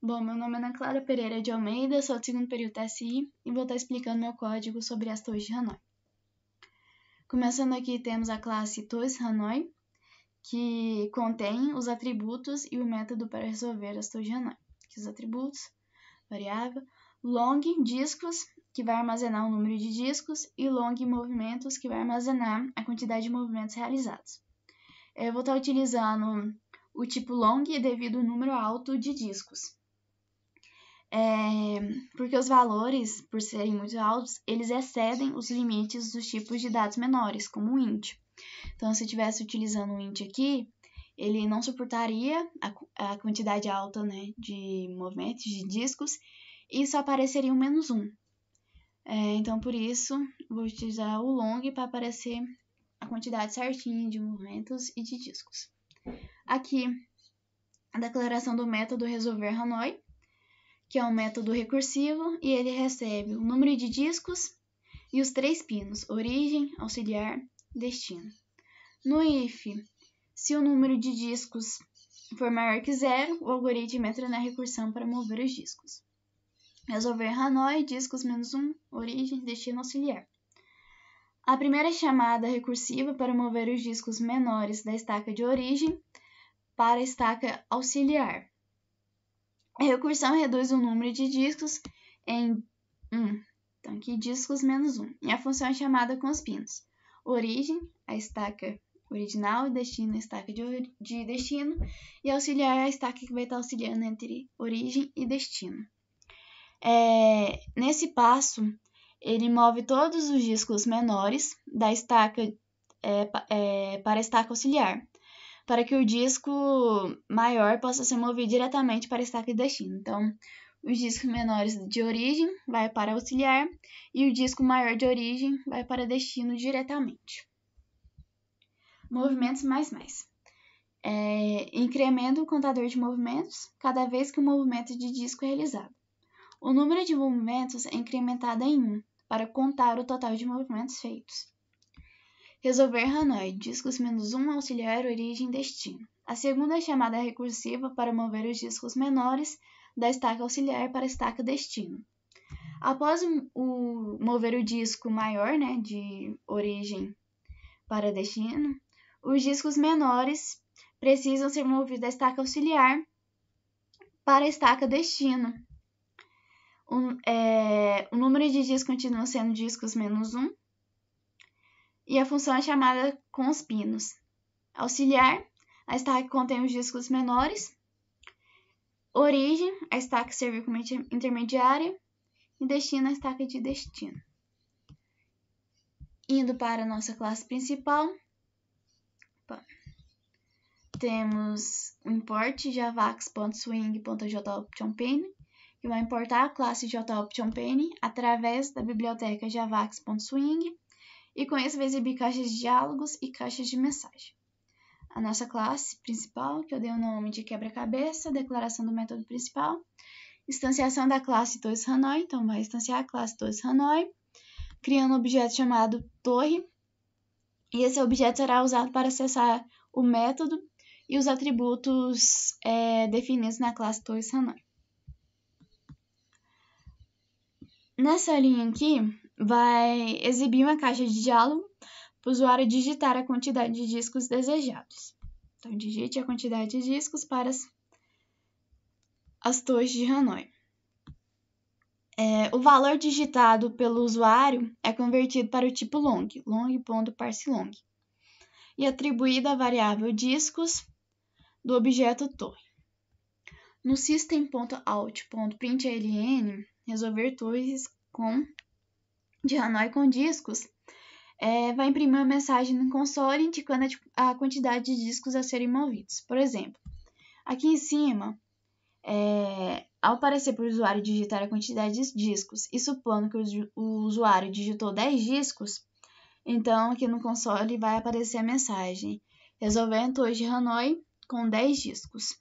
Bom, meu nome é Ana Clara Pereira de Almeida, sou do segundo período TSI e vou estar explicando meu código sobre as torres de Hanói. Começando aqui, temos a classe Torres Hanói, que contém os atributos e o método para resolver as torres de Hanói. Aqui os atributos, variável, long, discos, que vai armazenar o número de discos, e long, movimentos, que vai armazenar a quantidade de movimentos realizados. Eu vou estar utilizando o tipo long devido ao número alto de discos. Porque os valores, por serem muito altos, eles excedem os limites dos tipos de dados menores, como o int. Então, se eu estivesse utilizando o int aqui, ele não suportaria a quantidade alta, né, de movimentos, de discos, e só apareceria um -1. Então, por isso, vou utilizar o long para aparecer a quantidade certinha de movimentos e de discos. Aqui, a declaração do método resolver Hanói, que é um método recursivo, e ele recebe o número de discos e os 3 pinos, origem, auxiliar, destino. No if, se o número de discos for maior que 0, o algoritmo entra na recursão para mover os discos. Resolver Hanói, discos -1, origem, destino, auxiliar. A primeira chamada recursiva para mover os discos menores da estaca de origem para a estaca auxiliar. A recursão reduz o número de discos em 1. Então, aqui, discos -1. E a função é chamada com os pinos. Origem, a estaca original, e destino, a estaca de destino. E auxiliar, a estaca que vai estar auxiliando entre origem e destino. Nesse passo, ele move todos os discos menores da estaca para a estaca auxiliar, para que o disco maior possa ser movido diretamente para a estaca de destino. Então, os discos menores de origem vai para auxiliar e o disco maior de origem vai para destino diretamente. Movimentos mais. Incrementa o contador de movimentos cada vez que o movimento de disco é realizado. O número de movimentos é incrementado em 1 para contar o total de movimentos feitos. Resolver Hanói, discos -1, auxiliar, origem, destino. A segunda é chamada recursiva para mover os discos menores da estaca auxiliar para a estaca destino. Após mover o disco maior, né, de origem para destino, os discos menores precisam ser movidos da estaca auxiliar para a estaca destino. O número de discos continua sendo discos -1. E a função é chamada com os pinos. Auxiliar, a estaca que contém os discos menores. Origem, a estaca que serve como intermediária. E destino, a estaca de destino. Indo para a nossa classe principal, temos o import javax.swing.jOptionPane, que vai importar a classe jOptionPane através da biblioteca javax.swing, e com isso vai exibir caixas de diálogos e caixas de mensagem. A nossa classe principal, que eu dei o nome de quebra-cabeça, declaração do método principal, instanciação da classe Torres Hanói, então vai instanciar a classe Torres Hanói, criando um objeto chamado torre, e esse objeto será usado para acessar o método e os atributos definidos na classe Torres Hanói. Nessa linha aqui, vai exibir uma caixa de diálogo para o usuário digitar a quantidade de discos desejados. Então, digite a quantidade de discos para as torres de Hanói. O valor digitado pelo usuário é convertido para o tipo long, long.parseLong, e atribuído à variável discos do objeto torre. No system.out.println, resolver torres de Hanói com discos, vai imprimir uma mensagem no console indicando a quantidade de discos a serem movidos. Por exemplo, aqui em cima, ao aparecer para o usuário digitar a quantidade de discos e supondo que o usuário digitou 10 discos, então aqui no console vai aparecer a mensagem resolvendo torres de Hanói com 10 discos.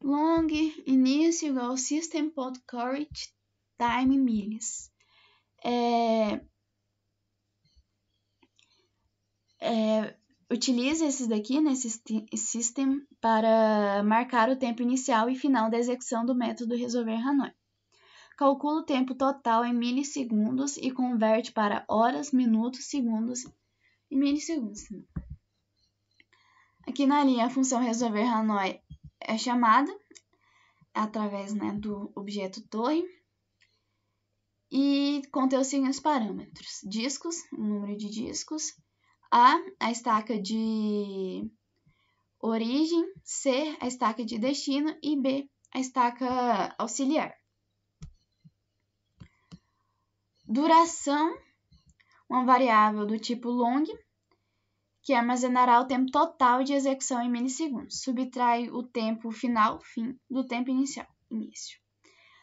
Long início igual system.currentTime millis. utiliza esses daqui, nesse system, para marcar o tempo inicial e final da execução do método resolver Hanoi. Calcula o tempo total em milissegundos e converte para horas, minutos, segundos e milissegundos. Aqui na linha, a função resolver Hanoi é chamada através, né, do objeto torre e contém os seguintes parâmetros: discos, o número de discos, a estaca de origem, C, a estaca de destino e B, a estaca auxiliar. Duração, uma variável do tipo long, que armazenará o tempo total de execução em milissegundos. Subtrai o tempo final, fim, do tempo inicial, início,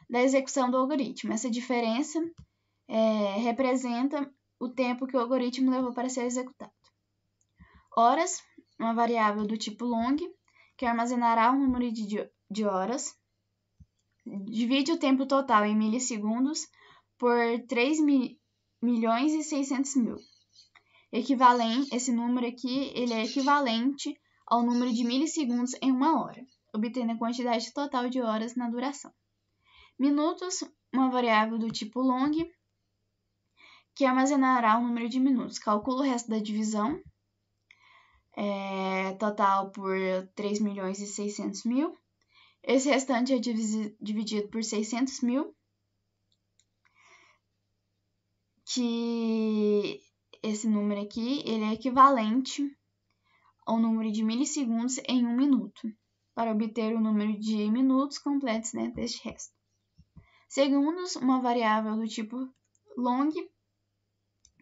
da execução do algoritmo. Essa diferença representa o tempo que o algoritmo levou para ser executado. Horas, uma variável do tipo long, que armazenará o número de horas. Divide o tempo total em milissegundos por 3.600.000. Esse número aqui ele é equivalente ao número de milissegundos em uma hora, obtendo a quantidade total de horas na duração. Minutos, uma variável do tipo long, que armazenará o número de minutos. Calcula o resto da divisão total por 3.600.000. Esse restante é dividido por 600.000, que esse número aqui ele é equivalente ao número de milissegundos em 1 minuto, para obter o número de minutos completos dentro deste resto. Segundos, uma variável do tipo long,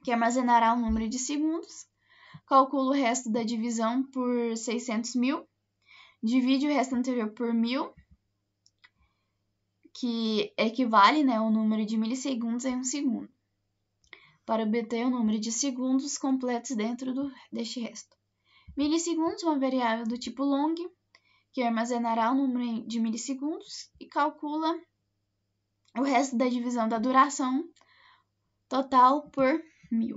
que armazenará o número de segundos. Calcula o resto da divisão por 600.000, divide o resto anterior por 1.000, que equivale, né, ao número de milissegundos em 1 segundo, para obter o número de segundos completos dentro deste resto. Milissegundos, uma variável do tipo long, que armazenará o número de milissegundos e calcula o resto da divisão da duração total por 1.000.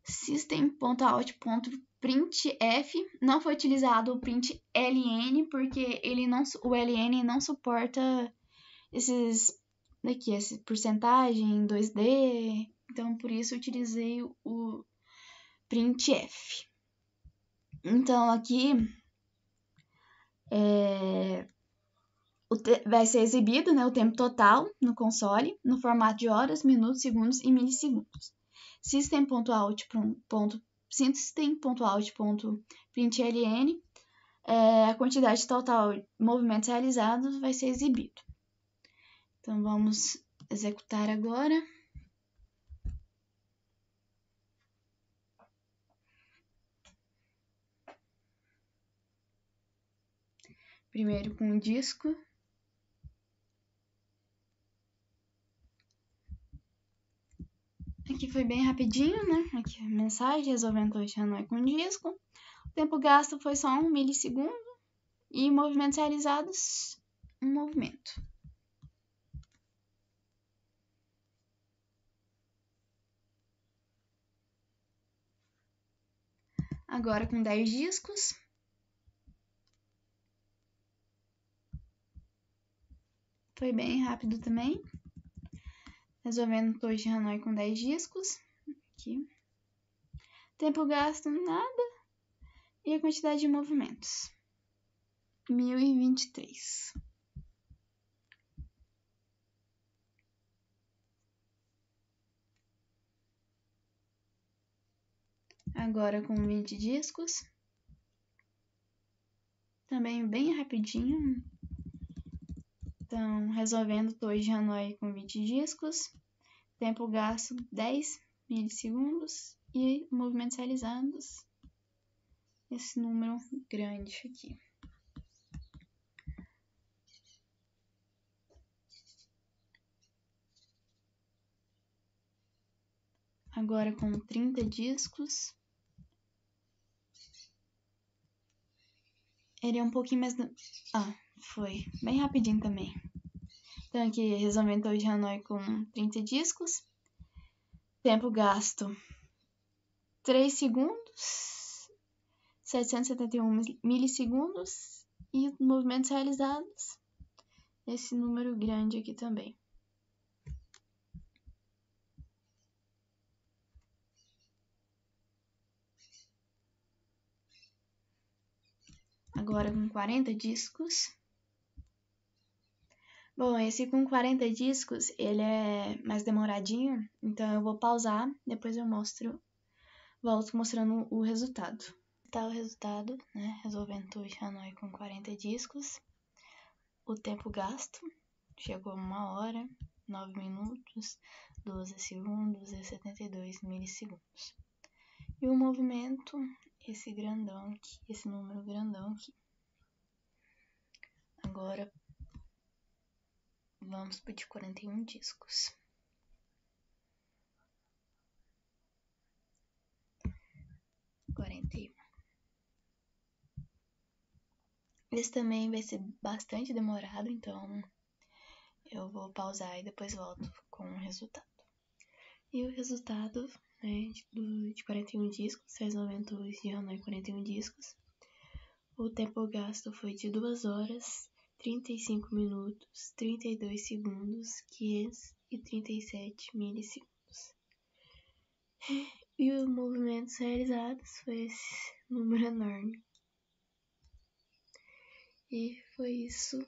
System.out.printf, não foi utilizado o print ln porque o ln não suporta essa porcentagem 2D, então por isso utilizei o printf. Então aqui vai ser exibido, né, o tempo total no console, no formato de horas, minutos, segundos e milissegundos. System.out.println, a quantidade total de movimentos realizados vai ser exibido. Então vamos executar agora. Primeiro com o disco. Aqui foi bem rapidinho, né? Aqui a mensagem, resolvendo torre Hanoi com disco. O tempo gasto foi só 1 milissegundo. E movimentos realizados, 1 movimento. Agora com 10 discos. Foi bem rápido também. Resolvendo torre de Hanoi com 10 discos. Aqui. Tempo gasto, nada. E a quantidade de movimentos. 1023. Agora com 20 discos. Também bem rapidinho. Então, resolvendo torre de Hanoi com 20 discos. Tempo gasto 10 milissegundos. E movimentos realizados. Esse número grande aqui. Agora com 30 discos. Ele é um pouquinho mais... foi bem rapidinho também. Então aqui resolvendo torre de Hanoi com 30 discos. Tempo gasto 3 segundos, 771 milissegundos e movimentos realizados, esse número grande aqui também. Agora com 40 discos. Bom, esse com 40 discos, ele é mais demoradinho, então eu vou pausar, depois eu volto mostrando o resultado. Tá o resultado, né, resolvendo o Hanoi com 40 discos. O tempo gasto chegou a 1 hora, 9 minutos, 12 segundos e 72 milissegundos. E o movimento, esse grandão aqui, esse número grandão aqui. Agora, vamos pro de 41 discos. Esse também vai ser bastante demorado, então eu vou pausar e depois volto com o resultado. E o resultado, né, de 41 discos, resolvendo de Hanoi 41 discos. O tempo gasto foi de 2 horas, 35 minutos, 32 segundos, 537 milissegundos. E os movimentos realizados foi esse número enorme. E foi isso